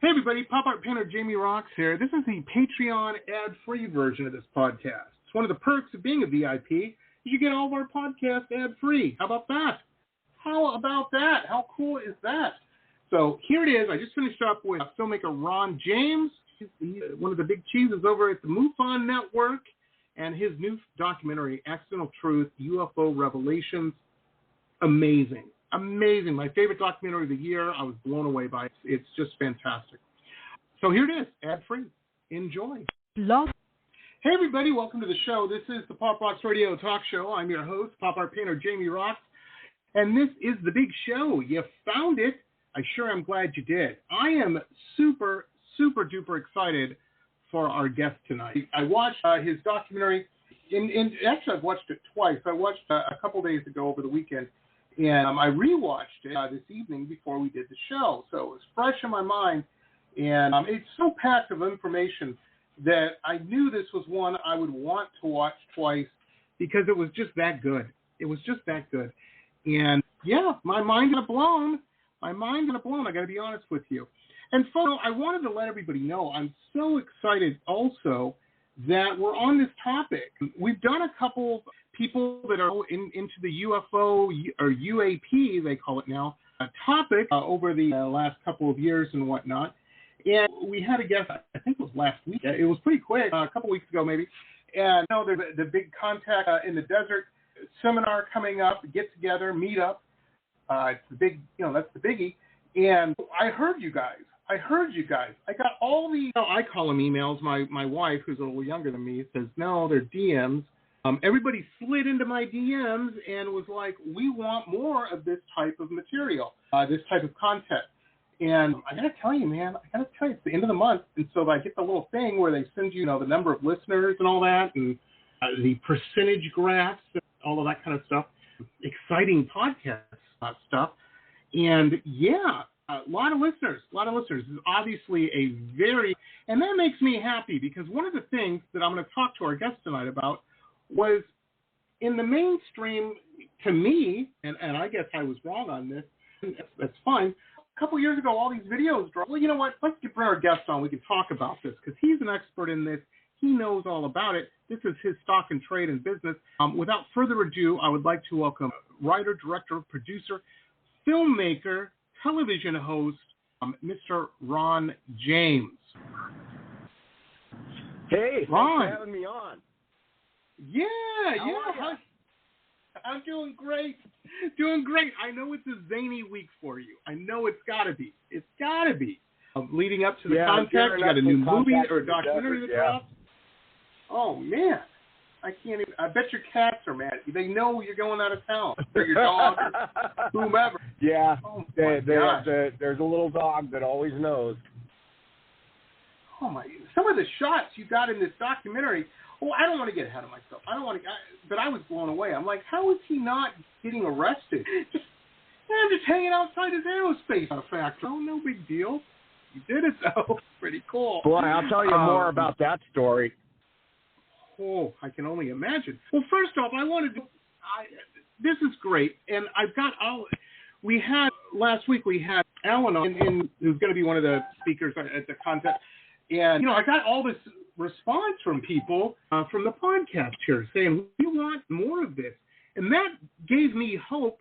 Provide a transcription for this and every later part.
Hey everybody, Pop Art Painter Jamie Roxx here. This is the Patreon ad-free version of this podcast. It's one of the perks of being a VIP. You get all of our podcasts ad-free. How about that? How cool is that? So here it is. I just finished up with filmmaker Ron James. He's one of the big cheeses over at the MUFON network, and his new documentary, Accidental Truth, UFO Revelations. Amazing. My favorite documentary of the year. I was blown away by it. It's just fantastic. So here it is, ad-free. Enjoy. Love. Hey, everybody. Welcome to the show. This is the Pop Rocks Radio Talk Show. I'm your host, Pop Art Painter Jamie Roxx. And this is the big show. You found it. I sure am glad you did. I am super duper excited for our guest tonight. I watched his documentary. Actually, I've watched it twice. I watched a couple days ago over the weekend. And I rewatched it this evening before we did the show. So it was fresh in my mind. And it's so packed of information that I knew this was one I would want to watch twice because it was just that good. And yeah, my mind got blown. I got to be honest with you. And so I wanted to let everybody know I'm so excited also that we're on this topic. We've done a couple people that are into the UFO or UAP, they call it now, a topic over the last couple of years and whatnot. And we had a guest, I think it was last week. It was pretty quick, a couple weeks ago maybe. And you know, there's the big Contact in the Desert seminar coming up, get together, meet up. It's the big, that's the biggie. And I heard you guys. I got all the, I call them emails. My wife, who's a little younger than me, says, no, they're DMs. Everybody slid into my DMs and was like, we want more of this type of material, this type of content. And I got to tell you, man, it's the end of the month. And so I get the little thing where they send you, the number of listeners and all that, and the percentage graphs, and all of that kind of stuff, exciting podcast stuff. And yeah, a lot of listeners. This is obviously and that makes me happy because one of the things that I'm going to talk to our guest tonight about was in the mainstream to me, and I guess I was wrong on this, that's fine. A couple years ago, all these videos dropped. Well, you know what? Let's get our guest on. We can talk about this because he's an expert in this. He knows all about it. This is his stock and trade and business. Without further ado, I would like to welcome writer, director, producer, filmmaker, television host, Mr. Ron James. Hey, Ron. Thanks for having me on. Yeah. I'm doing great. I know it's a zany week for you. I know it's got to be. Leading up to the Contact, you got a new movie or a documentary that dropped. Oh, man. I can't even. I bet your cats are mad. They know you're going out of town. Or your dog or whomever. Yeah. Oh, there's a little dog that always knows. Oh, my. Some of the shots you got in this documentary. Well, I don't want to get ahead of myself. But I was blown away. I'm like, how is he not getting arrested? I'm just hanging outside his aerospace factory. Oh, no big deal. You did it, though. Pretty cool. Boy, I'll tell you more about that story. Oh, I can only imagine. Well, first off, this is great. And I've got last week we had Alan on, who's going to be one of the speakers at the Contact. And, I got all this response from people from the podcast here saying, we want more of this. And that gave me hope,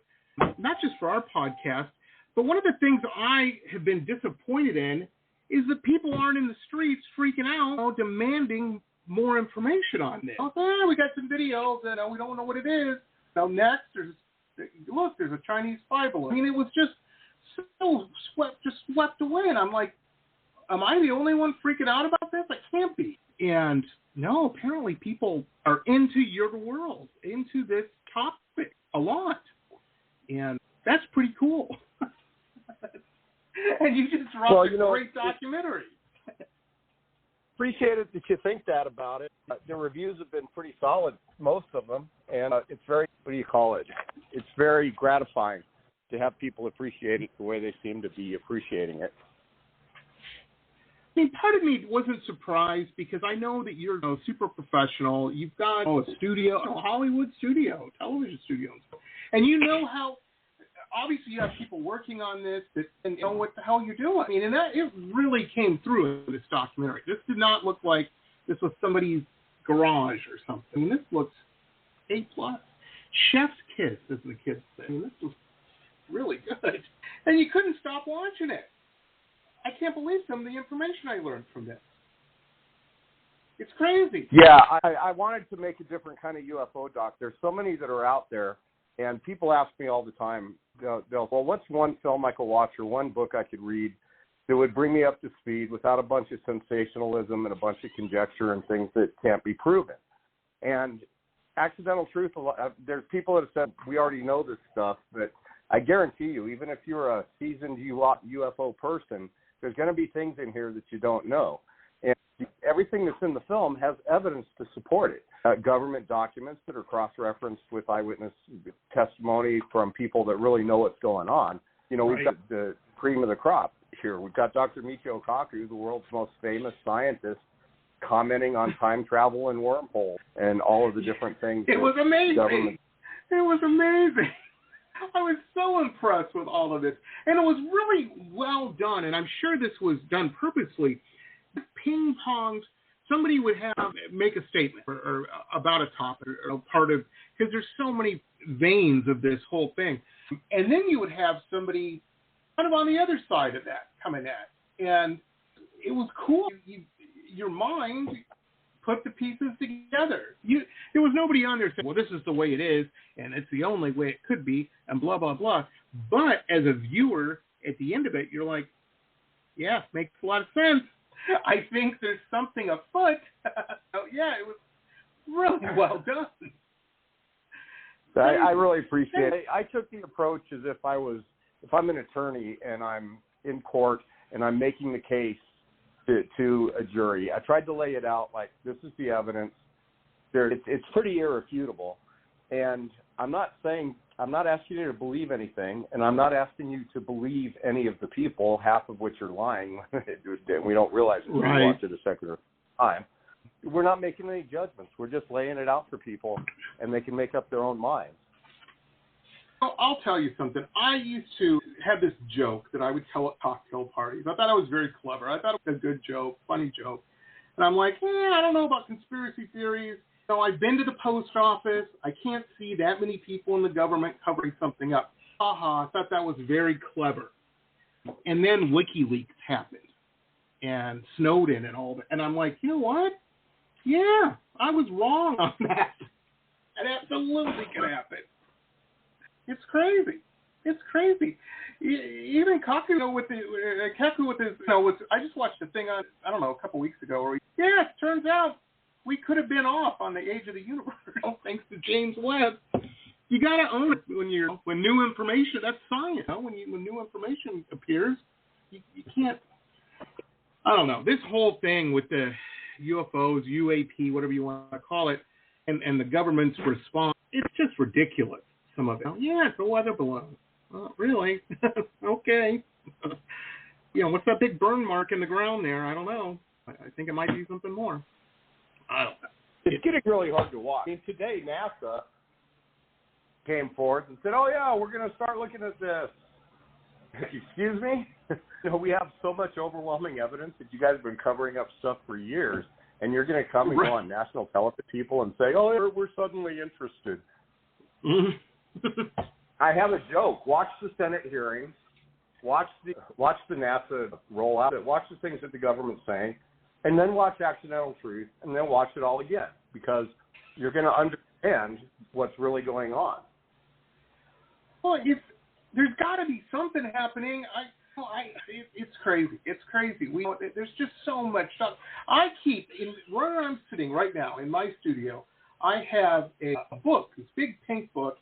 not just for our podcast, but one of the things I have been disappointed in is that people aren't in the streets freaking out, demanding more information on this. Oh, we got some videos and we don't know what it is. Now next, there's a Chinese spy balloon. I mean, it was just so swept away. And I'm like, am I the only one freaking out about this? I can't be. And no, apparently people are into your world, into this topic a lot. And that's pretty cool. And you just dropped a great documentary. Appreciate it that you think that about it. The reviews have been pretty solid, most of them. And it's very, it's very gratifying to have people appreciate it the way they seem to be appreciating it. I mean, part of me wasn't surprised because I know that you're super professional. You've got a studio, a Hollywood studio, television studio. And you know how obviously you have people working on this that and know what the hell you're doing. I mean, and that it really came through in this documentary. This did not look like this was somebody's garage or something. I mean, this looks A+. Chef's kiss, as the kids say. I mean, this was really good. And you couldn't stop watching it. I can't believe some of the information I learned from this. It's crazy. Yeah, I wanted to make a different kind of UFO doc. There's so many that are out there, and people ask me all the time, they'll well, what's one film I could watch or one book I could read that would bring me up to speed without a bunch of sensationalism and a bunch of conjecture and things that can't be proven? And Accidental Truth, there's people that have said, we already know this stuff, but I guarantee you, even if you're a seasoned UFO person, there's going to be things in here that you don't know. And everything that's in the film has evidence to support it. Government documents that are cross-referenced with eyewitness testimony from people that really know what's going on. You know, we've got the cream of the crop here. We've got Dr. Michio Kaku, the world's most famous scientist, commenting on time travel and wormholes and all of the different things. It was amazing. It was amazing. I was so impressed with all of this. And it was really well done, and I'm sure this was done purposely. Ping pongs, somebody would make a statement or about a topic or part of, because there's so many veins of this whole thing. And then you would have somebody kind of on the other side of that coming at. And it was cool. Your mind put the pieces together. There was nobody on there saying, well, this is the way it is, and it's the only way it could be, and blah, blah, blah. But as a viewer, at the end of it, you're like, yeah, makes a lot of sense. I think there's something afoot. So, yeah, it was really well done. I really appreciate it. I took the approach as if I'm an attorney and I'm in court and I'm making the case to a jury. I tried to lay it out like, this is the evidence. It's pretty irrefutable. And I'm not asking you to believe anything, and I'm not asking you to believe any of the people, half of which are lying. We don't realize it. Right. We watch it a second at a time. We're not making any judgments. We're just laying it out for people, and they can make up their own minds. Well, I'll tell you something. I used to have this joke that I would tell at cocktail parties. I thought it was very clever. I thought it was a good joke, funny joke. And I'm like, I don't know about conspiracy theories. You know, I've been to the post office. I can't see that many people in the government covering something up. I thought that was very clever. And then WikiLeaks happened and Snowden and all that. And I'm like, you know what? Yeah, I was wrong on that. It absolutely could happen. It's crazy. It's crazy. Even Kaku with his, I just watched a thing on, I don't know, a couple weeks ago where it turns out we could have been off on the age of the universe, thanks to James Webb. You got to own it when new information, that's science. When new information appears, you can't, I don't know. This whole thing with the UFOs, UAP, whatever you want to call it, and the government's response, it's just ridiculous. Some of it. Yeah, it's a weather balloon. Really? Okay. What's that big burn mark in the ground there? I don't know. I think it might be something more. I don't know. It's getting really hard to watch. I mean, today, NASA came forth and said, oh, yeah, we're going to start looking at this. Excuse me? We have so much overwhelming evidence that you guys have been covering up stuff for years, and you're going to come and go on national television people and say, oh, we're suddenly interested. Mm-hmm. I have a joke. Watch the Senate hearings. Watch the NASA rollout. Watch the things that the government's saying, and then watch Accidental Truth, and then watch it all again, because you're going to understand what's really going on. Well, there's got to be something happening. It's crazy. It's crazy. There's just so much stuff. Where I'm sitting right now in my studio, I have a book, this big pink book.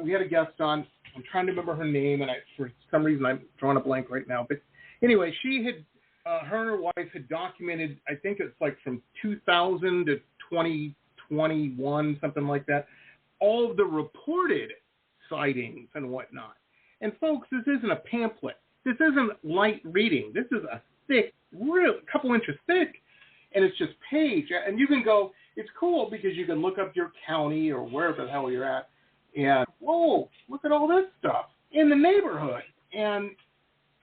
We had a guest on. I'm trying to remember her name, and for some reason I'm drawing a blank right now. But anyway, she had, her and her wife had documented, I think it's like from 2000 to 2021, something like that, all of the reported sightings and whatnot. And folks, this isn't a pamphlet. This isn't light reading. This is a thick, a couple inches thick, and it's just page. And you can go, it's cool because you can look up your county or wherever the hell you're at, and whoa, look at all this stuff. in the neighborhood. And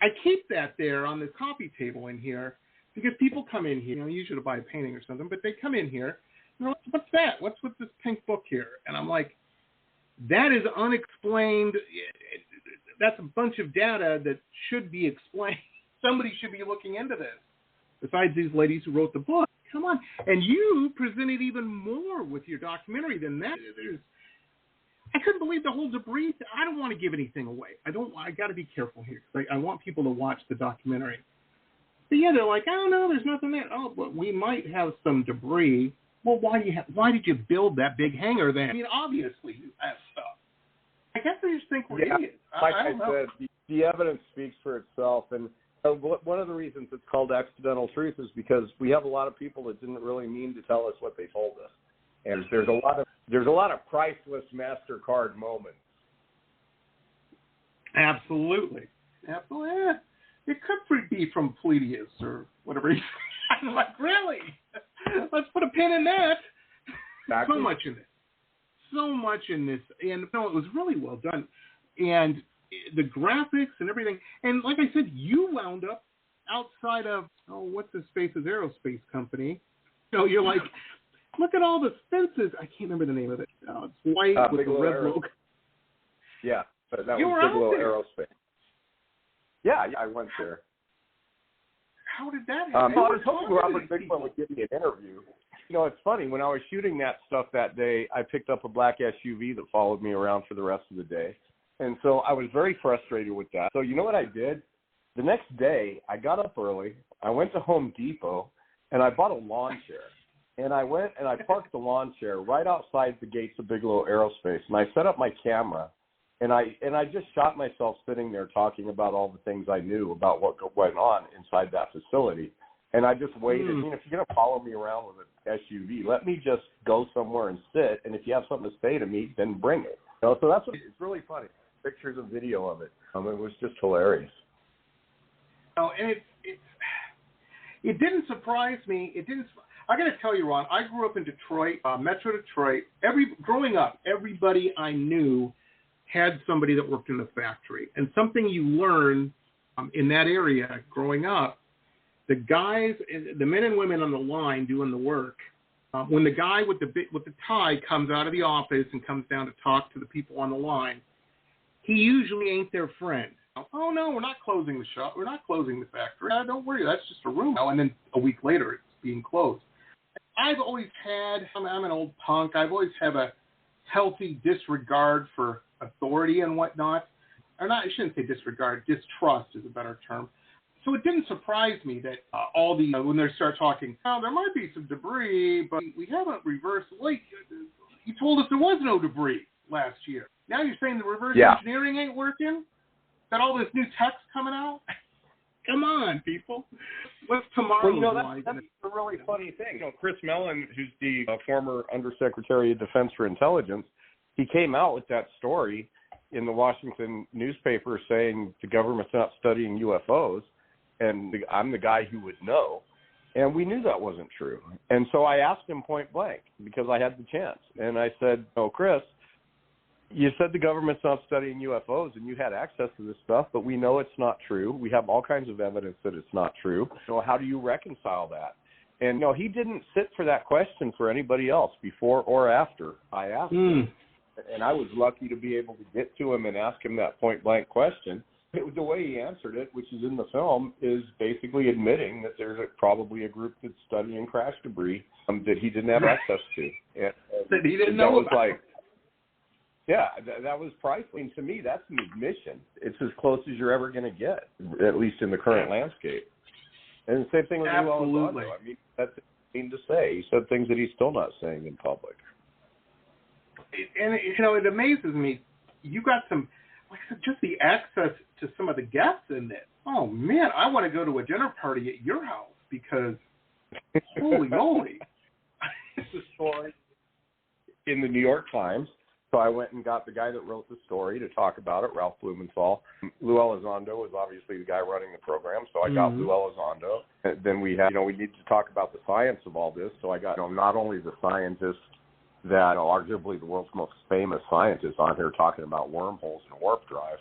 I keep that there on the coffee table in here because people come in here, usually to buy a painting or something, but they come in here, what's that? What's with this pink book here? And I'm like, that is unexplained. That's a bunch of data that should be explained. Somebody should be looking into this. Besides these ladies who wrote the book. Come on. And you presented even more with your documentary than that. I couldn't believe the whole debris. I don't want to give anything away. I got to be careful here because I want people to watch the documentary. But yeah, they're like, oh no, there's nothing there. Oh, but we might have some debris. Well, why did you build that big hangar then? I mean, obviously you have stuff. I guess they just think we're idiots. Like I don't know. said, the evidence speaks for itself. And one of the reasons it's called accidental truth is because we have a lot of people that didn't really mean to tell us what they told us. And there's a lot of priceless MasterCard moments. Absolutely. Yeah. It could be from Pleiadius or whatever. I'm like, really? Let's put a pin in that. Exactly. So much in this. So much in this. And it was really well done. And the graphics and everything. And like I said, you wound up outside of, what's the Space's aerospace company. You're like, look at all the fences. I can't remember the name of it. It's white with the red logo. Yeah, that was Bigelow Aerospace. Yeah, I went there. How did that happen? I was hoping Robert Bigelow would give me an interview. It's funny. When I was shooting that stuff that day, I picked up a black SUV that followed me around for the rest of the day. And so I was very frustrated with that. So you know what I did? The next day, I got up early. I went to Home Depot, and I bought a lawn chair. And I went and I parked the lawn chair right outside the gates of Bigelow Aerospace. And I set up my camera, and I just shot myself sitting there talking about all the things I knew about what went on inside that facility. And I just waited. If you're going to follow me around with an SUV, let me just go somewhere and sit. And if you have something to say to me, then bring it. So that's it's really funny. Pictures and video of it. It was just hilarious. And it didn't surprise me. I got to tell you, Ron, I grew up in Detroit, Metro Detroit. Growing up, everybody I knew had somebody that worked in the factory. And something you learn in that area growing up, the guys, the men and women on the line doing the work, when the guy with the tie comes out of the office and comes down to talk to the people on the line, he usually ain't their friend. Oh, no, we're not closing the shop. We're not closing the factory. Don't worry, that's just a room. And then a week later, it's being closed. I've always had, I'm an old punk, I've always had a healthy disregard for authority and whatnot. Or not, I shouldn't say disregard, distrust is a better term. So it didn't surprise me that when they start talking, there might be some debris, but we haven't reversed. Like, you told us there was no debris last year. Now you're saying the reverse engineering ain't working? Got all this new text coming out? Come on, people. What's tomorrow's life? That's a really funny thing. Chris Mellon, who's the former Undersecretary of Defense for Intelligence, he came out with that story in the Washington newspaper saying the government's not studying UFOs, and I'm the guy who would know. And we knew that wasn't true. And so I asked him point blank because I had the chance. And I said, Chris, you said the government's not studying UFOs and you had access to this stuff, but we know it's not true. We have all kinds of evidence that it's not true. So how do you reconcile that? And he didn't sit for that question for anybody else before or after I asked him. And I was lucky to be able to get to him and ask him that point blank question. The way he answered it, which is in the film, is basically admitting that there's probably a group that's studying crash debris that he didn't have access to. And that he didn't know about. Yeah, that was priceless. And to me, that's an admission. It's as close as you're ever going to get, at least in the current landscape. And the same thing with Absolutely. I mean, that's mean to say. He said things that he's still not saying in public. And, it amazes me. You got some, like I said, just the access to some of the guests in this. Oh, man, I want to go to a dinner party at your house because, holy moly. It's a story in the New York Times. So I went and got the guy that wrote the story to talk about it, Ralph Blumenthal. Lou Elizondo was obviously the guy running the program, so I got Lou Elizondo. And then we had, we need to talk about the science of all this. So I got, not only the scientists that, arguably the world's most famous scientists on here talking about wormholes and warp drive,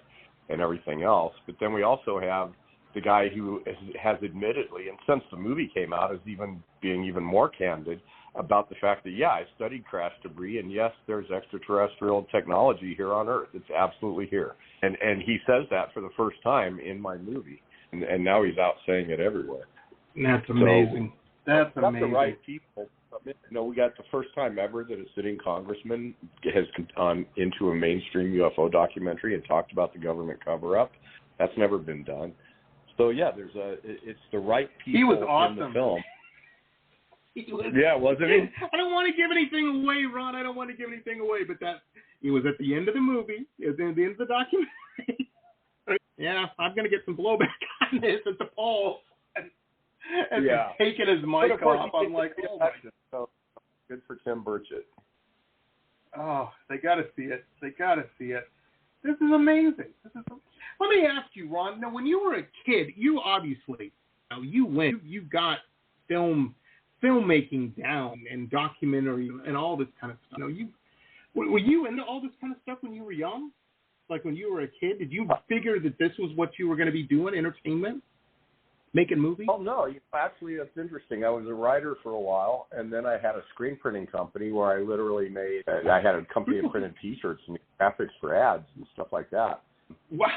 and everything else. But then we also have the guy who has admittedly, and since the movie came out, is even being even more candid about the fact that, yeah, I studied crash debris, and yes, there's extraterrestrial technology here on Earth. It's absolutely here. And he says that for the first time in my movie. And now he's out saying it everywhere. That's amazing. So, that's got amazing. The right people. We got the first time ever that a sitting congressman has gone into a mainstream UFO documentary and talked about the government cover-up. That's never been done. So, yeah, it's the right people. He was awesome. In the film. Wasn't he? I don't want to give anything away, Ron. I don't want to give anything away, but he was at the end of the movie. It was at the end of the documentary. Yeah, I'm going to get some blowback on this at the polls. And taking his mic off, I'm like, oh my. So good for Tim Burchett. Oh, they got to see it. They got to see it. This is amazing. Let me ask you, Ron. Now, when you were a kid, you obviously, you got filmmaking down and documentary and all this kind of stuff. Were you into all this kind of stuff when you were young? Like when you were a kid, did you figure that this was what you were going to be doing, entertainment, making movies? Oh, no. Actually, that's interesting. I was a writer for a while, and then I had a screen printing company where I literally I had a company that printed T-shirts and graphics for ads and stuff like that. Wow.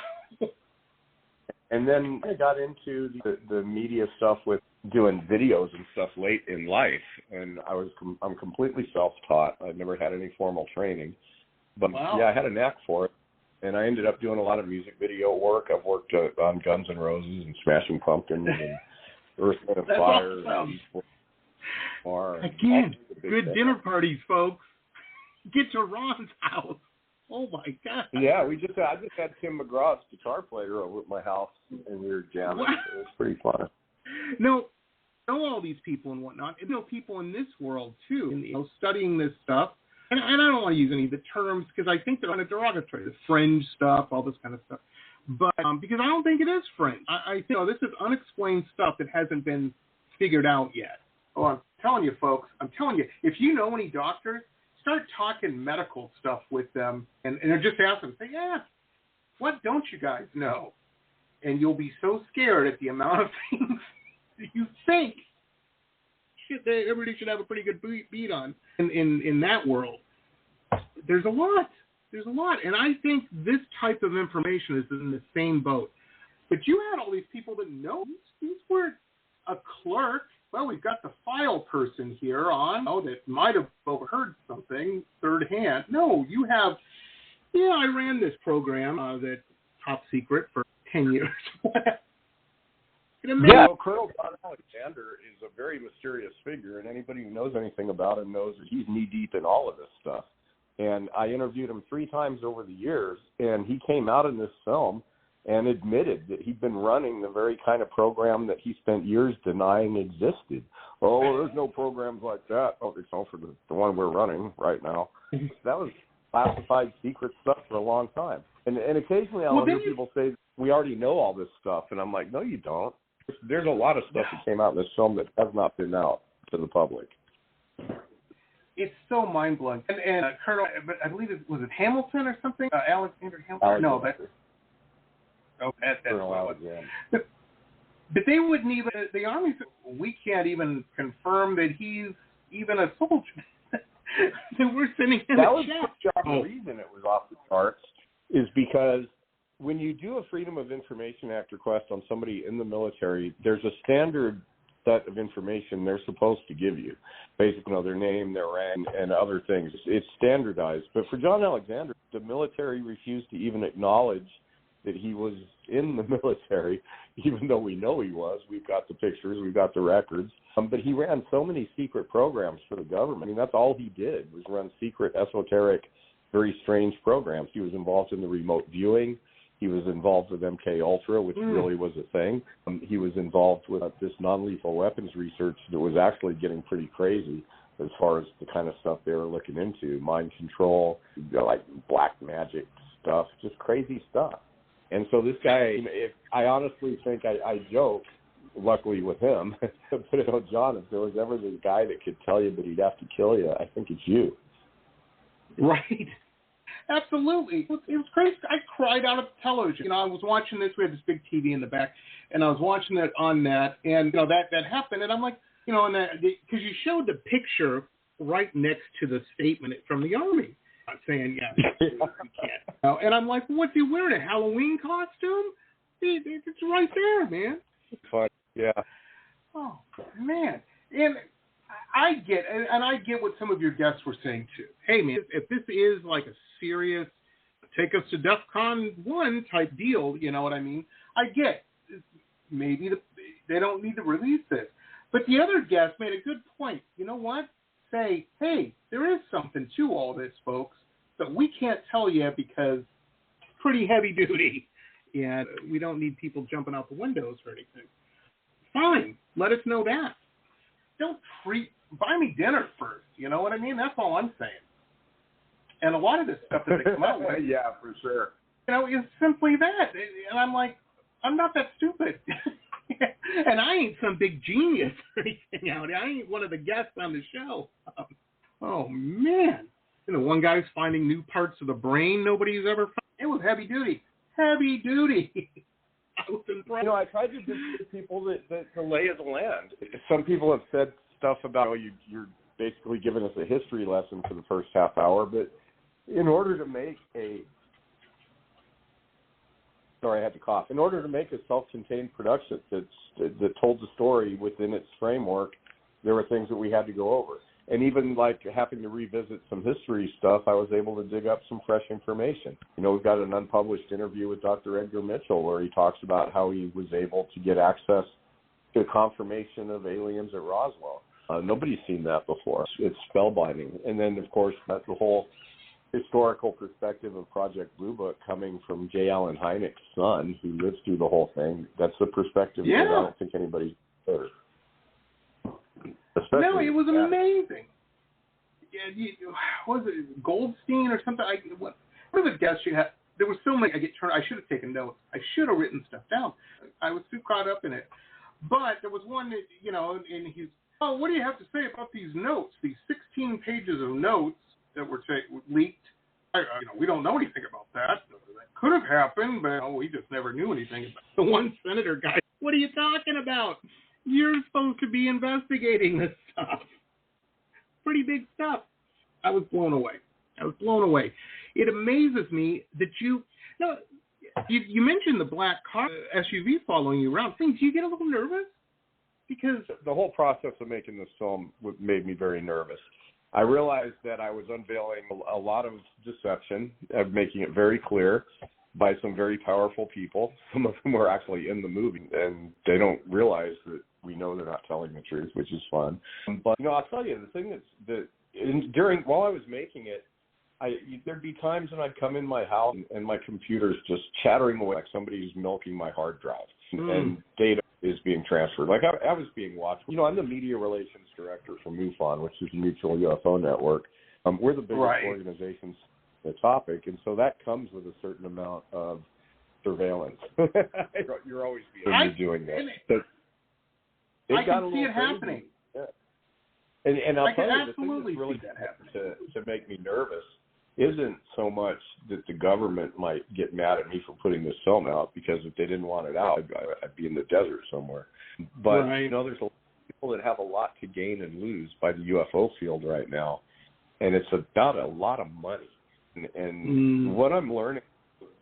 And then I got into the media stuff with doing videos and stuff late in life, and I'm completely self-taught. I've never had any formal training, but yeah, I had a knack for it, and I ended up doing a lot of music video work. I've worked on Guns N' Roses and Smashing Pumpkins and Earth, Wind & Fire. Awesome. Again, good dinner parties, folks. Get to Ron's house. Oh my God! Yeah, I just had Tim McGraw's guitar player over at my house, and we were jamming. Wow. It was pretty fun. No, I know all these people and whatnot. I know people in this world too, studying this stuff. And I don't want to use any of the terms because I think they're kind of derogatory, the fringe stuff, all this kind of stuff. But because I don't think it is fringe. I think this is unexplained stuff that hasn't been figured out yet. Oh, I'm telling you, folks. I'm telling you, if you know any doctors, start talking medical stuff with them and just ask them, say, yeah, what don't you guys know? And you'll be so scared at the amount of things you think everybody should have a pretty good beat on in that world. There's a lot. And I think this type of information is in the same boat. But you had all these people that know. These weren't a clerk. Well, we've got the file person here on that might have overheard something third hand. No, you have, I ran this program that top secret for 10 years. Yeah, Colonel John Alexander is a very mysterious figure, and anybody who knows anything about him knows that he's knee-deep in all of this stuff. And I interviewed him 3 times over the years, and he came out in this film and admitted that he'd been running the very kind of program that he spent years denying existed. Oh, there's no programs like that. Oh, except for the one we're running right now. That was classified secret stuff for a long time. And occasionally I'll hear people say, we already know all this stuff. And I'm like, no, you don't. There's a lot of stuff that came out in this film that has not been out to the public. It's so mind-blowing. And Colonel, I believe was it Hamilton or something? Alexander Hamilton? No, that's Colonel Alexander. But they wouldn't even, the Army said, we can't even confirm that he's even a soldier. That we're sending him that was the reason it was off the charts is because when you do a Freedom of Information Act request on somebody in the military, there's a standard set of information they're supposed to give you. Basically, their name, their rank, and other things. It's standardized. But for John Alexander, the military refused to even acknowledge that he was in the military, even though we know he was. We've got the pictures, we've got the records. But he ran so many secret programs for the government. I mean, that's all he did was run secret, esoteric, very strange programs. He was involved in the remote viewing. He was involved with MK Ultra, which really was a thing. He was involved with this non-lethal weapons research that was actually getting pretty crazy as far as the kind of stuff they were looking into, mind control, like black magic stuff, just crazy stuff. And so this guy, I honestly think I joke, luckily with him, but John, if there was ever this guy that could tell you that he'd have to kill you, I think it's you. Right. Absolutely. It was crazy. I cried out of the television. You know, I was watching this. We had this big TV in the back, and I was watching it on that, and, you know, that happened, and I'm like, you know, because you showed the picture right next to the statement from the Army saying, yeah, you can't. And I'm like, what's he wearing, a Halloween costume? It's right there, man. It's fun. Yeah. Oh, man. And I get what some of your guests were saying, too. Hey, man, if this is like a serious take us to DEFCON 1 type deal, you know what I mean? I get maybe they don't need to release this. But the other guest made a good point. You know what? Say, hey, there is something to all this, folks, but we can't tell you because it's pretty heavy duty, and we don't need people jumping out the windows or anything. Fine, let us know that. Don't buy me dinner first, you know what I mean? That's all I'm saying. And a lot of this stuff that they come out with, yeah, for sure, you know, is simply that. And I'm like, I'm not that stupid. And I ain't some big genius or anything out there. I ain't one of the guests on the show. Oh, man. You know, one guy's finding new parts of the brain nobody's ever found. It was heavy duty. Heavy duty. I was impressed. You know, I tried to get people that the lay of the land. Some people have said stuff about, oh, you're basically giving us a history lesson for the first half hour, but in order to make I had to cough. In order to make a self-contained production that told the story within its framework, there were things that we had to go over. And even like having to revisit some history stuff, I was able to dig up some fresh information. You know, we've got an unpublished interview with Dr. Edgar Mitchell where he talks about how he was able to get access to confirmation of aliens at Roswell. Nobody's seen that before. It's spellbinding. And then, of course, that's the whole historical perspective of Project Blue Book coming from J. Allen Hynek's son, who lived through the whole thing. That's the perspective that I don't think anybody's heard. No, it was amazing. Yeah, was it Goldstein or something? What are the guests you had? There were so many. I should have taken notes. I should have written stuff down. I was too caught up in it. But there was one that, you know, and he's, oh, what do you have to say about these notes? These 16 pages of notes that were leaked. You know, we don't know anything about that. That could have happened, but we just never knew anything about it. The one senator guy, what are you talking about? You're supposed to be investigating this stuff. Pretty big stuff. I was blown away. It amazes me that you mentioned the black car SUV following you around. Do you get a little nervous? Because the whole process of making this film made me very nervous. I realized that I was unveiling a lot of deception, of making it very clear by some very powerful people. Some of them were actually in the movie, and they don't realize that we know they're not telling the truth, which is fun. But, you know, I'll tell you, the thing while I was making it, there'd be times when I'd come in my house and my computer's just chattering away like somebody's milking my hard drive, and data is being transferred. Like I was being watched. You know, I'm the media relations director for MUFON, which is a mutual UFO network. We're the biggest organization the topic, and so that comes with a certain amount of surveillance. You're always doing that. I can see it happening. Yeah. And I'll tell you, the thing absolutely that's really to make me nervous isn't so much that the government might get mad at me for putting this film out, because if they didn't want it out, I'd be in the desert somewhere. But, you know, there's a lot of people that have a lot to gain and lose by the UFO field right now, and it's about a lot of money. And what I'm learning,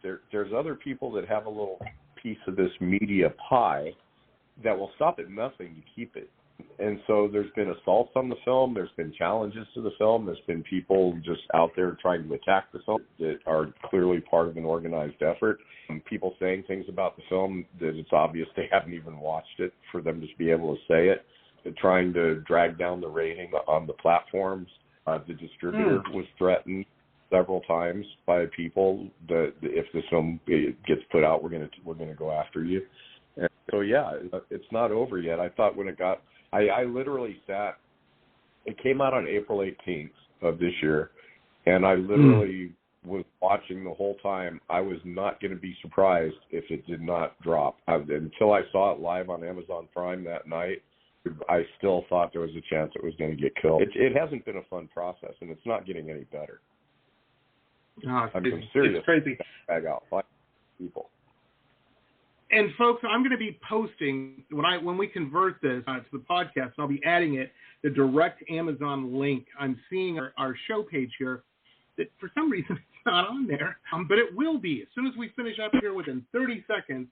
there's other people that have a little piece of this media pie that will stop at nothing to keep it. And so there's been assaults on the film. There's been challenges to the film. There's been people just out there trying to attack the film that are clearly part of an organized effort. People saying things about the film that it's obvious they haven't even watched it for them to be able to say it. They're trying to drag down the rating on the platforms. The distributor was threatened several times by people that if this film gets put out, we're gonna go after you. And so it's not over yet. I thought when it got, I literally sat. It came out on April 18th of this year, and I literally was watching the whole time. I was not going to be surprised if it did not drop. Until I saw it live on Amazon Prime that night, I still thought there was a chance it was going to get killed. It hasn't been a fun process, and it's not getting any better. Oh, I'm serious. It's crazy. Bag out people. And folks, I'm going to be posting when we convert this to the podcast. I'll be adding it the direct Amazon link. I'm seeing our show page here that for some reason it's not on there, but it will be as soon as we finish up here. Within 30 seconds,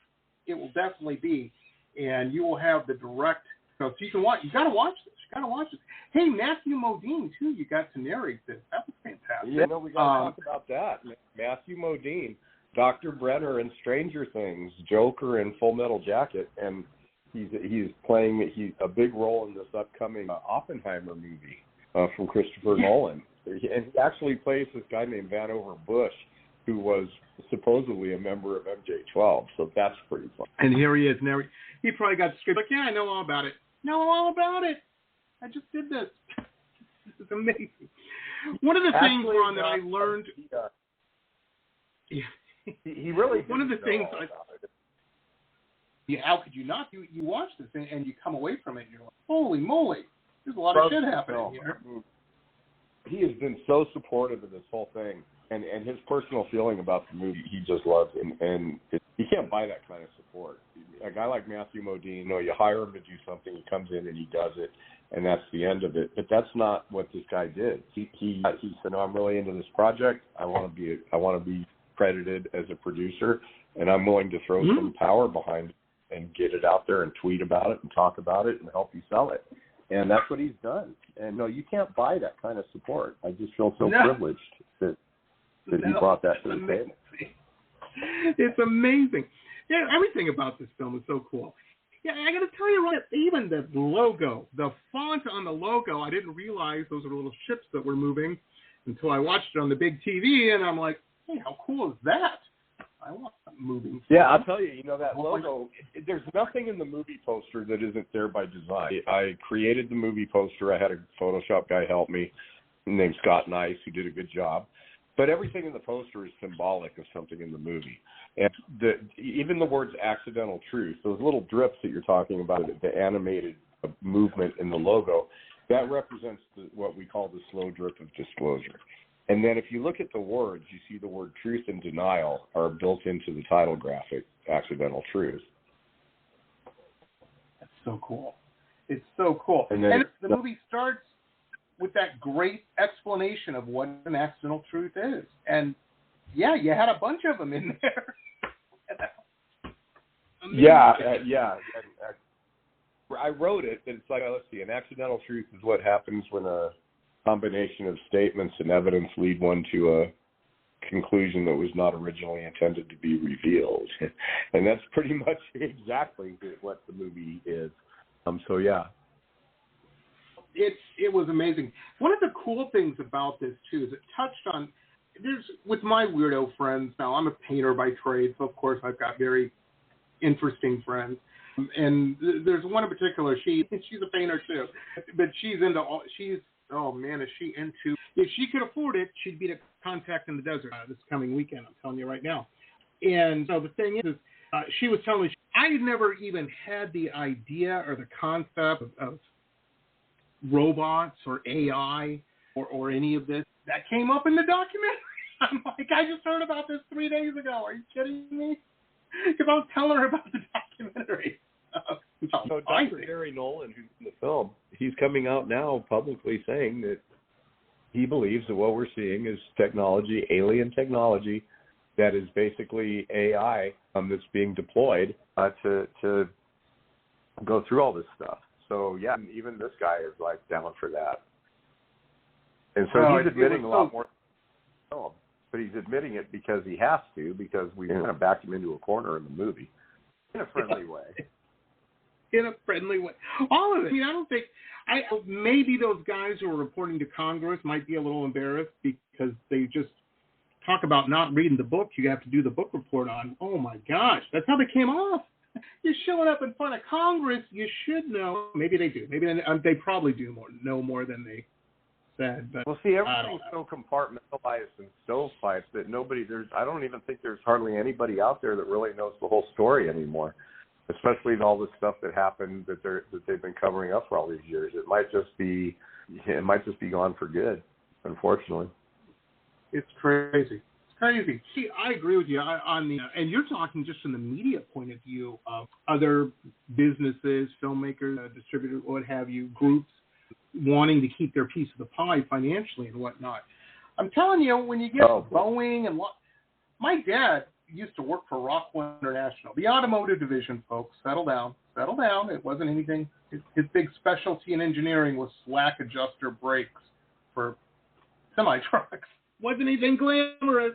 it will definitely be, and you will have the direct. So you can watch. You got to watch this. You got to watch this. Hey, Matthew Modine too. You got to narrate this. That was fantastic. Yeah, no, we got to talk about that. Matthew Modine, Dr. Brenner in Stranger Things, Joker in Full Metal Jacket, and he's playing a big role in this upcoming Oppenheimer movie from Christopher Nolan. And he actually plays this guy named Vannevar Bush, who was supposedly a member of MJ-12. So that's pretty fun. And here he is. Now he probably got the script like, yeah, I know all about it. Know all about it. I just did this. This is amazing. One of the things, Ron, that I learned. He really. One of the things. How could you not? You watch this and you come away from it and you're like, holy moly, there's a lot of shit happening here. He has been so supportive of this whole thing, and his personal feeling about the movie, he just loves, and you can't buy that kind of support. A guy like Matthew Modine, you hire him to do something, he comes in and he does it, and that's the end of it. But that's not what this guy did. He said, no, I'm really into this project. I want to be credited as a producer, and I'm willing to throw some power behind it and get it out there and tweet about it and talk about it and help you sell it. And that's what he's done. And no, you can't buy that kind of support. I just feel so privileged that he brought that to the table. It's amazing. Yeah, everything about this film is so cool. Yeah, I got to tell you, right, even the logo, the font on the logo, I didn't realize those are little ships that were moving until I watched it on the big TV, and I'm like, hey, how cool is that? I want moving. Yeah, I'll tell you, that logo, there's nothing in the movie poster that isn't there by design. I created the movie poster. I had a Photoshop guy help me named Scott Nice, who did a good job. But everything in the poster is symbolic of something in the movie. And even the words accidental truth, those little drips that you're talking about, the animated movement in the logo, that represents what we call the slow drip of disclosure. And then if you look at the words, you see the word truth and denial are built into the title graphic, accidental truth. That's so cool. It's so cool. And the movie starts with that great explanation of what an accidental truth is. And, yeah, you had a bunch of them in there. Yeah. I wrote it, and it's like, let's see, an accidental truth is what happens when a combination of statements and evidence lead one to a conclusion that was not originally intended to be revealed. And that's pretty much exactly what the movie is. So, yeah. It was amazing. One of the cool things about this, too, is it touched on, with my weirdo friends, now I'm a painter by trade, so of course I've got very interesting friends. And there's one in particular, she's a painter too, but is she into, if she could afford it, she'd be to Contact in the Desert this coming weekend, I'm telling you right now. And so the thing is she was telling me, I had never even had the idea or the concept of robots or AI or any of this. That came up in the documentary. I'm like, I just heard about this 3 days ago. Are you kidding me? Because I was telling her about the documentary. So Dr. Gary Nolan, who's in the film, he's coming out now publicly saying that he believes that what we're seeing is technology, alien technology, that is basically AI that's being deployed to go through all this stuff. So, yeah, even this guy is, like, down for that. And so he's admitting a lot more film, but he's admitting it because he has to, because we kind of backed him into a corner in the movie in a friendly way. In a friendly way. All of it. I mean, I don't think, maybe those guys who are reporting to Congress might be a little embarrassed because they just talk about not reading the book you have to do the book report on. Oh, my gosh. That's how they came off. You're showing up in front of Congress. You should know. Maybe they do. Maybe they probably do know more than they said. But well, see, everything's so compartmentalized and stovepiped that I don't even think there's hardly anybody out there that really knows the whole story anymore, especially all the stuff that happened that they've been covering up for all these years. It might just be gone for good, unfortunately. It's crazy. crazy. See, I agree with you on the, and you're talking just from the media point of view of other businesses, filmmakers, distributors, what have you, groups wanting to keep their piece of the pie financially and whatnot. I'm telling you, when you get Boeing and my dad used to work for Roxx International, the automotive division, folks. Settle down. It wasn't anything. His big specialty in engineering was slack adjuster brakes for semi-trucks. Wasn't anything glamorous.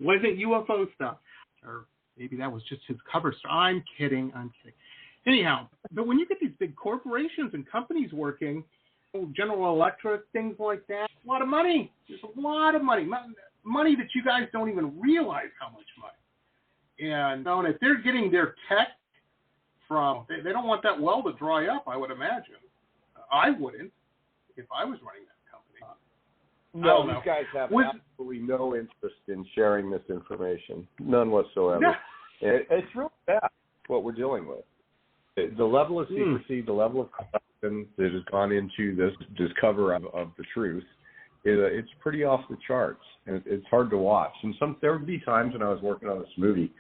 Wasn't UFO stuff. Or maybe that was just his cover story. I'm kidding. Anyhow, but when you get these big corporations and companies working, General Electric, things like that, a lot of money. There's a lot of money. Money that you guys don't even realize how much money. And if they're getting their tech from, they don't want that well to dry up, I would imagine. I wouldn't if I was running that company. No, these guys have absolutely no interest in sharing this information. None whatsoever. Yeah. It's really bad what we're dealing with. The level of secrecy, the level of corruption that has gone into this cover of the truth, it's pretty off the charts, and it's hard to watch. And there would be times when I was working on this movie,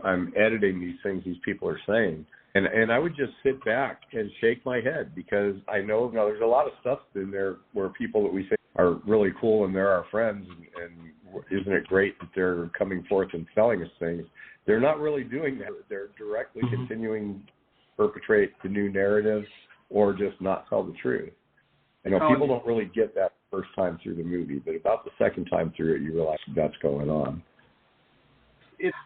I'm editing these things these people are saying, and I would just sit back and shake my head because I know there's a lot of stuff in there where people that we think are really cool and they're our friends, and isn't it great that they're coming forth and selling us things? They're not really doing that. They're directly continuing to perpetrate the new narrative or just not tell the truth. People don't really get that first time through the movie, but about the second time through it, you realize that's going on.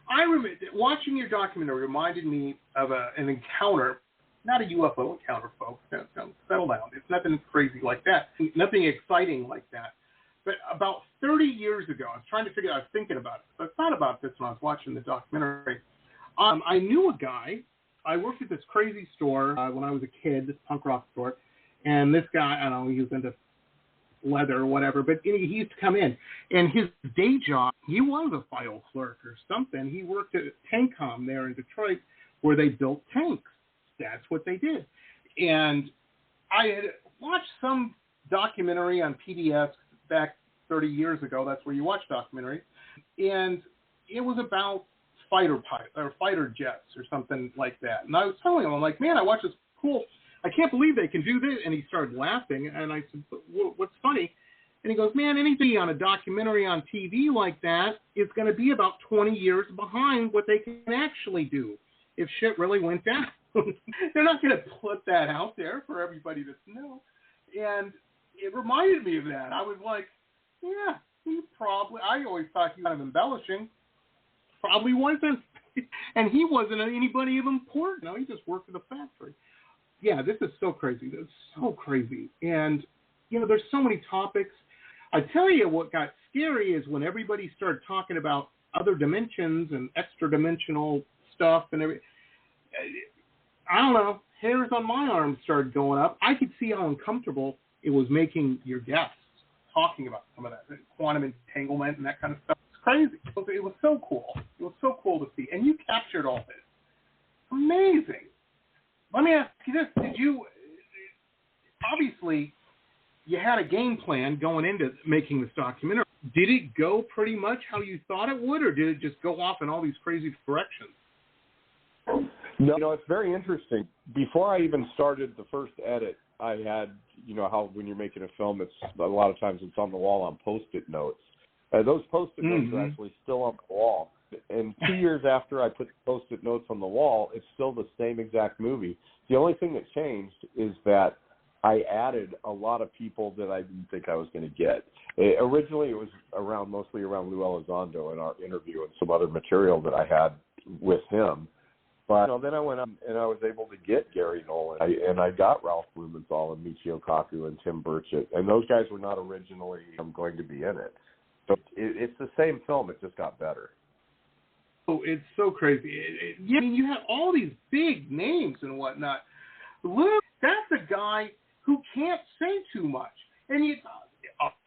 I remember watching your documentary reminded me of an encounter, not a UFO encounter, folks. Settle down. It's nothing crazy like that, nothing exciting like that. But about 30 years ago, I was thinking about it. So I thought about this when I was watching the documentary. I knew a guy. I worked at this crazy store when I was a kid, this punk rock store. And this guy, I don't know, he was into leather or whatever, but he used to come in. And his day job, he was a file clerk or something. He worked at Tankcom there in Detroit where they built tanks. That's what they did. And I had watched some documentary on PBS back 30 years ago. That's where you watch documentaries. And it was about fighter jets or something like that. And I was telling him, I'm like, man, I watched this cool. I can't believe they can do this. And he started laughing. And I said, what's funny? And he goes, man, anything on a documentary on TV like that is going to be about 20 years behind what they can actually do if shit really went down. They're not going to put that out there for everybody to know. And it reminded me of that. I was like, yeah, I always thought he was kind of embellishing. Probably wasn't. And he wasn't anybody of importance. He just worked at a factory. Yeah, this is so crazy. It's so crazy. And, there's so many topics. I tell you what got scary is when everybody started talking about other dimensions and extra-dimensional stuff and everything. I don't know. Hairs on my arms started going up. I could see how uncomfortable it was making your guests talking about some of that quantum entanglement and that kind of stuff. It's crazy. It was so cool. It was so cool to see. And you captured all this. Amazing. Let me ask you this. Obviously, you had a game plan going into making this documentary. Did it go pretty much how you thought it would, or did it just go off in all these crazy directions? No, it's very interesting. Before I even started the first edit, I had, how when you're making a film, it's a lot of times it's on the wall on Post-it notes. Those Post-it notes are actually still on the wall. And 2 years after I put the Post-it notes on the wall, it's still the same exact movie. The only thing that changed is that I added a lot of people that I didn't think I was going to get. Originally, it was mostly around Lou Elizondo in our interview and some other material that I had with him. But then I went up and I was able to get Gary Nolan, and I got Ralph Blumenthal and Michio Kaku and Tim Burchett, and those guys were not originally going to be in it. So it's the same film, it just got better. Oh, it's so crazy. You have all these big names and whatnot. Lou, that's a guy who can't say too much. And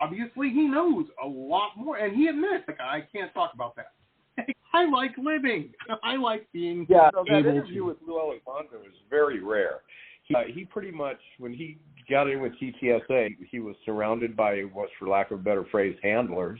obviously he knows a lot more. And he admits, I can't talk about that. I like living. I like being that interview with Lou Elizondo is very rare. He pretty much, when he got in with TTSA, he was surrounded by what's, for lack of a better phrase, handlers.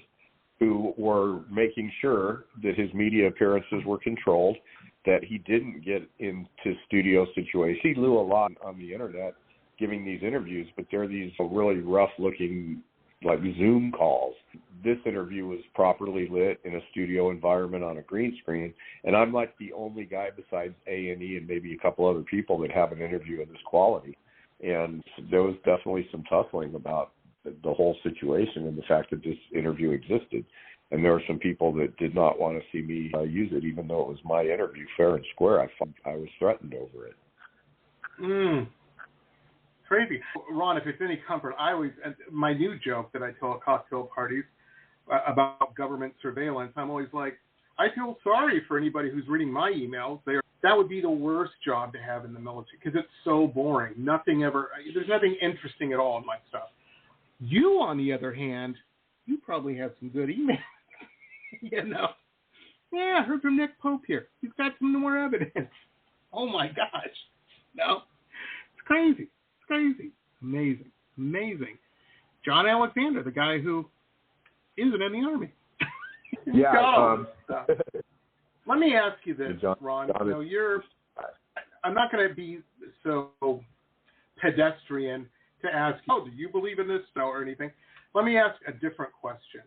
who were making sure that his media appearances were controlled, that he didn't get into studio situations. He blew a lot on the internet giving these interviews, but they're these really rough-looking, like Zoom calls. This interview was properly lit in a studio environment on a green screen, and I'm like the only guy besides A&E and maybe a couple other people that have an interview of this quality. And there was definitely some tussling about the whole situation and the fact that this interview existed. And there were some people that did not want to see me use it, even though it was my interview, fair and square. I was threatened over it. Crazy. Ron, if it's any comfort, my new joke that I tell at cocktail parties about government surveillance, I'm always like, I feel sorry for anybody who's reading my emails. That would be the worst job to have in the military because it's so boring. There's nothing interesting at all in my stuff. You, on the other hand, you probably have some good emails. Yeah, I heard from Nick Pope here. He's got some more evidence. Oh, my gosh. No, it's crazy. It's crazy. Amazing. John Alexander, the guy who isn't in the Army. Yeah. Let me ask you this, Ron. I'm not going to be so pedestrian to ask, do you believe in this or anything? Let me ask a different question.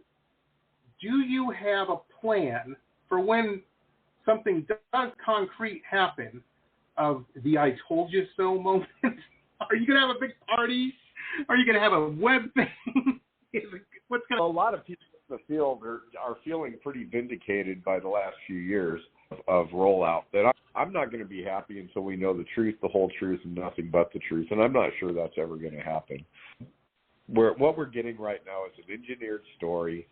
Do you have a plan for when something does concrete happen of the I told you so moment? Are you going to have a big party? Are you going to have a web thing? A lot of people in the field are feeling pretty vindicated by the last few years of rollout. That I'm not going to be happy until we know the truth, the whole truth, and nothing but the truth. And I'm not sure that's ever going to happen. What we're getting right now is an engineered story.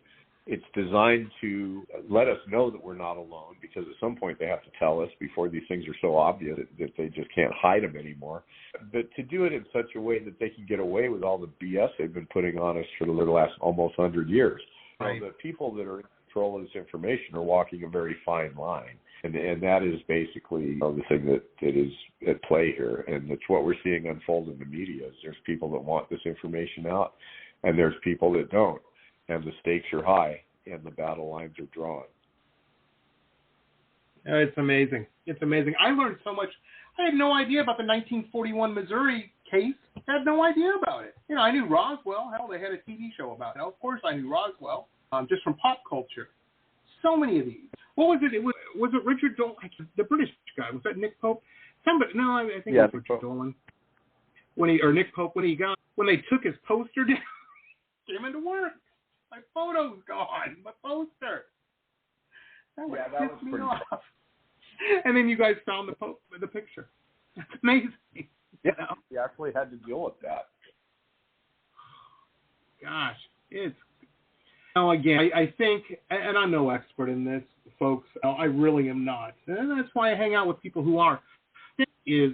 It's designed to let us know that we're not alone, because at some point they have to tell us before these things are so obvious that they just can't hide them anymore. But to do it in such a way that they can get away with all the BS they've been putting on us for the last almost 100 years. Right. The people that are in control of this information are walking a very fine line. And that is basically the thing that is at play here. And it's what we're seeing unfold in the media. There's people that want this information out, and there's people that don't. And the stakes are high, and the battle lines are drawn. It's amazing. I learned so much. I had no idea about the 1941 Missouri case. I had no idea about it. I knew Roswell. Hell, they had a TV show about it. Of course I knew Roswell, just from pop culture. So many of these. What was it? Was it Richard Dolan? The British guy. Was that Nick Pope? Somebody. No, I think it was Richard Dolan. Nick Pope, when they took his poster down, came into work. My photo's gone. My poster. That was pretty off. And then you guys found the picture. That's amazing. Yeah, we actually had to deal with that. Gosh, again, I think, and I'm no expert in this, folks. I really am not. And that's why I hang out with people who are. Is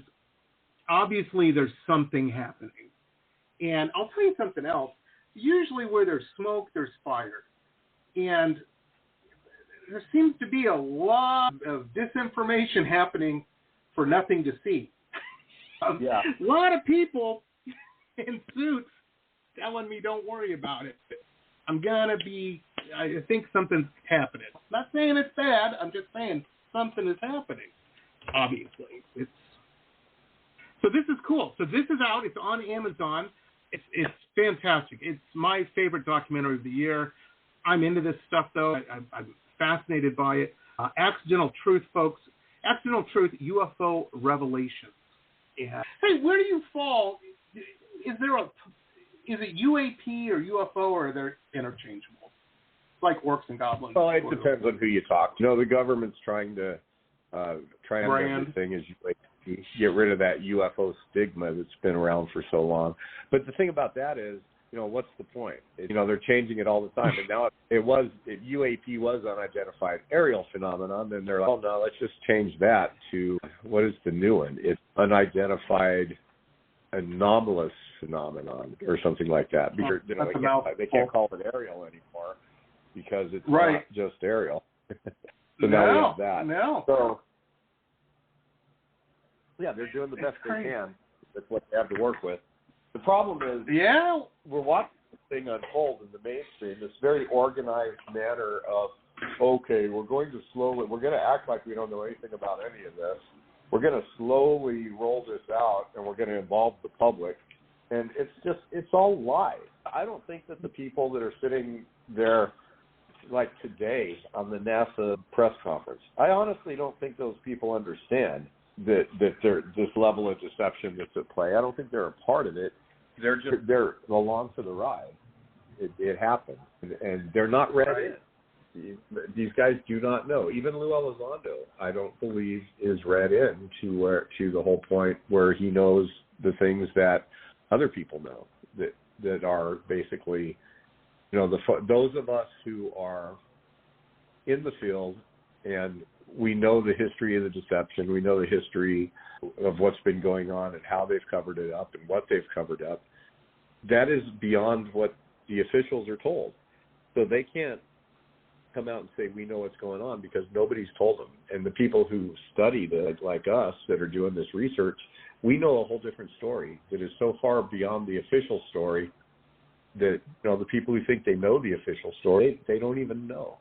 obviously there's something happening. And I'll tell you something else. Usually where there's smoke, there's fire. And there seems to be a lot of disinformation happening for nothing to see. A lot of people in suits telling me don't worry about it. I think something's happening. I'm not saying it's bad. I'm just saying something is happening, obviously. So this is cool. So this is out. It's on Amazon. It's fantastic. It's my favorite documentary of the year. I'm into this stuff, though. I'm fascinated by it. Accidental Truth, folks. Accidental Truth, UFO Revelations. Yeah. Hey, where do you fall? Is it UAP or UFO, or are they interchangeable? Like Orcs and Goblins. Well, it depends on who you talk to. The government's trying to everything as UAP. Get rid of that UFO stigma that's been around for so long. But the thing about that is, what's the point? They're changing it all the time. And now if UAP was unidentified aerial phenomenon, then they're like, oh, no, let's just change that to, what is the new one? It's unidentified anomalous phenomenon or something like that. Because they can't call it aerial anymore because it's not just aerial. So now we have that. No. So, yeah, they're doing the best they can. That's what they have to work with. The problem is, we're watching this everything unfold in the mainstream, this very organized manner of, okay, we're going to act like we don't know anything about any of this. We're going to slowly roll this out, and we're going to involve the public. And it's all lies. I don't think that the people that are sitting there, like today on the NASA press conference, I honestly don't think those people understand that this level of deception that's at play. I don't think they're a part of it. They're along for the ride. It happened, and they're not read in. These guys do not know. Even Lou Elizondo, I don't believe, is read in to the whole point where he knows the things that other people know that are basically, those of us who are in the field and we know the history of the deception, we know the history of what's been going on and how they've covered it up and what they've covered up. That is beyond what the officials are told. So they can't come out and say, we know what's going on, because nobody's told them. And the people who study that, like us, that are doing this research, we know a whole different story that is so far beyond the official story that, the people who think they know the official story, they don't even know.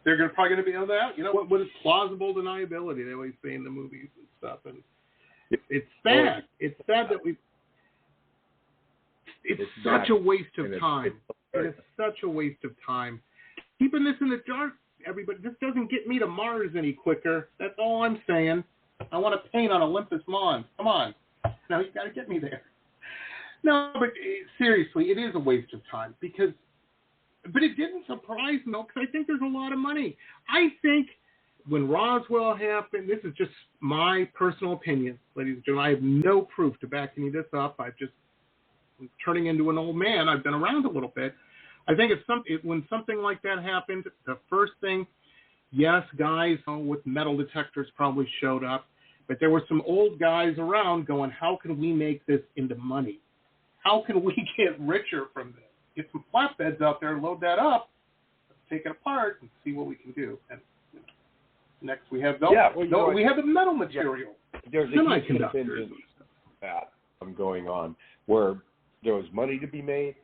They're probably going to be able to, what is plausible deniability, they always say in the movies and stuff. And it's sad. It's sad that it's such a waste of time. It is such a waste of time. Keeping this in the dark, everybody, this doesn't get me to Mars any quicker. That's all I'm saying. I want to paint on Olympus Mons. Come on. Now you got to get me there. No, but seriously, it is a waste of time but it didn't surprise me, because I think there's a lot of money. I think when Roswell happened, this is just my personal opinion, ladies and gentlemen. I have no proof to back any of this up. I'm turning into an old man. I've been around a little bit. I think when something like that happened, the first thing, yes, guys with metal detectors probably showed up, but there were some old guys around going, how can we make this into money? How can we get richer from this? Get some flatbeds out there, load that up, take it apart, and see what we can do. And next we have we have the metal material. There's a huge contingent that going on where there was money to be made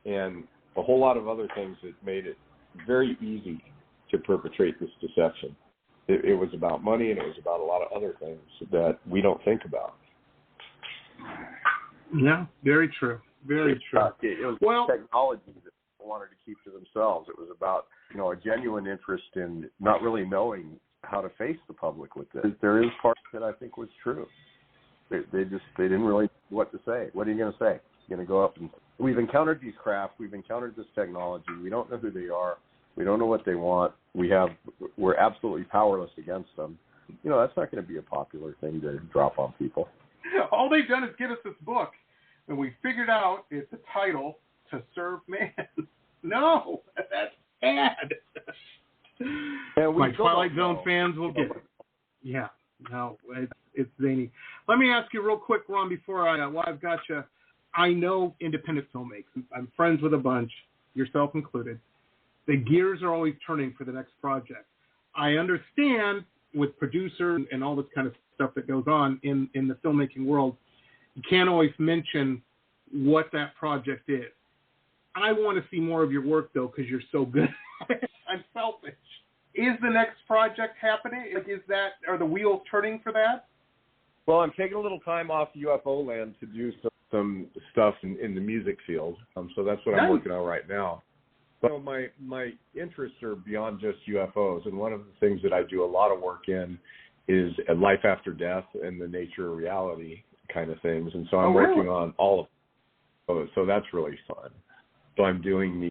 and a whole lot of other things that made it very easy to perpetrate this deception. It was about money, and it was about a lot of other things that we don't think about. Yeah, very true. Very true. It was technology that people wanted to keep to themselves. It was about, a genuine interest in not really knowing how to face the public with this. There is part that I think was true. They didn't really know what to say. What are you going to say? You're going to go up and, we've encountered these craft, we've encountered this technology, we don't know who they are, we don't know what they want, we're absolutely powerless against them. That's not going to be a popular thing to drop on people. All they've done is get us this book, and we figured out it's a title, To Serve Man. No, that's bad. My Twilight Zone fans will get it. Yeah, no, it's zany. Let me ask you real quick, Ron, before I've got you. I know independent filmmakers. I'm friends with a bunch, yourself included. The gears are always turning for the next project. I understand with producers and all this kind of stuff that goes on in the filmmaking world, you can't always mention what that project is. I want to see more of your work, though, because you're so good. I'm selfish. Is the next project happening? Are the wheels turning for that? Well, I'm taking a little time off UFO land to do some stuff in the music field. So that's what I'm working on right now. But my interests are beyond just UFOs, and one of the things that I do a lot of work in is life after death and the nature of reality kind of things. And so I'm working on all of those. So that's really fun. So I'm doing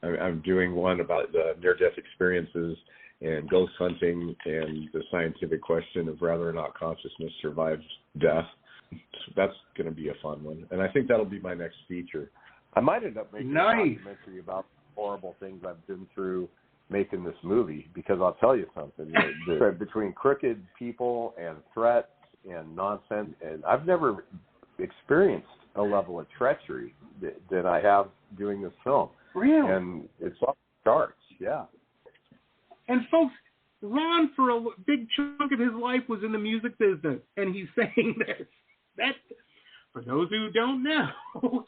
one about the near-death experiences and ghost hunting and the scientific question of whether or not consciousness survives death. So that's going to be a fun one. And I think that'll be my next feature. I might end up making a documentary about horrible things I've been through making this movie, because I'll tell you something, between crooked people and threats and nonsense, and I've never experienced a level of treachery that I have doing this film. Really? And it's off the charts, yeah. And folks, Ron, for a big chunk of his life, was in the music business, and he's saying this. That, for those who don't know,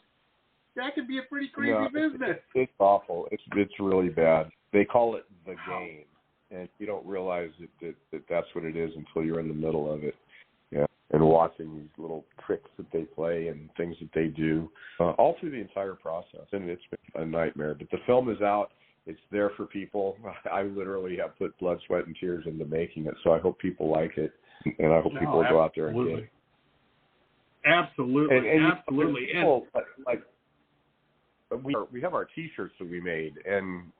That could be a pretty crazy business. It's awful. It's really bad. They call it the game, and you don't realize that that's what it is until you're in the middle of it. Yeah, and watching these little tricks that they play and things that they do all through the entire process. And it's been a nightmare. But the film is out. It's there for people. I literally have put blood, sweat, and tears into making it, so I hope people like it, and I hope people will go out there and get it. Absolutely, absolutely. People, we have our T-shirts that we made, and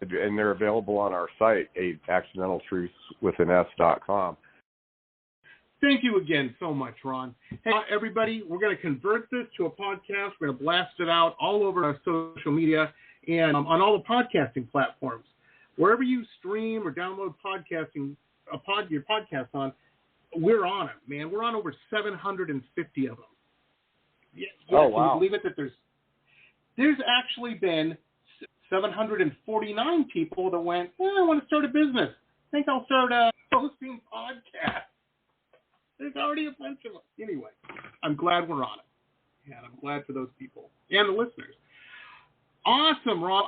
they're available on our site, accidentaltruthswithans.com. Thank you again so much, Ron. Hey, everybody, we're going to convert this to a podcast. We're going to blast it out all over our social media and on all the podcasting platforms. Wherever you stream or download your podcast on, we're on it, man. We're on over 750 of them. Yeah, wow. Can you believe it that there's actually been 749 people that went, I want to start a business. I think I'll start hosting podcasts. There's already a bunch of them. Anyway, I'm glad we're on it. And I'm glad for those people and the listeners. Awesome, Rob.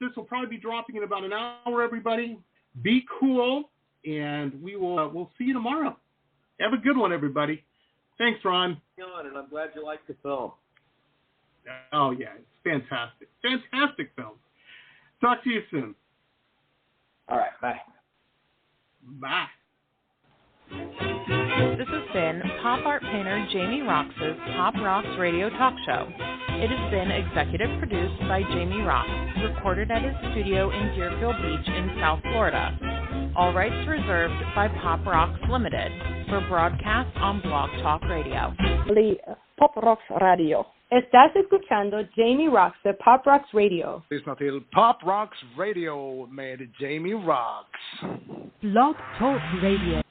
This will probably be dropping in about an hour, everybody. Be cool, and we'll see you tomorrow. Have a good one, everybody. Thanks, Ron. And I'm glad you liked the film. Oh, yeah. It's fantastic. Fantastic film. Talk to you soon. All right. Bye. Bye. This has been pop art painter Jamie Roxx's Pop Rocks Radio Talk Show. It has been executive produced by Jamie Roxx, recorded at his studio in Deerfield Beach in South Florida. All rights reserved by Pop Rocks Limited for broadcast on Blog Talk Radio. Pop Rocks Radio. Estás escuchando Jamie Roxx de Pop Rocks Radio. Lyssna till Pop Rocks Radio med Jamie Roxx. Blog Talk Radio.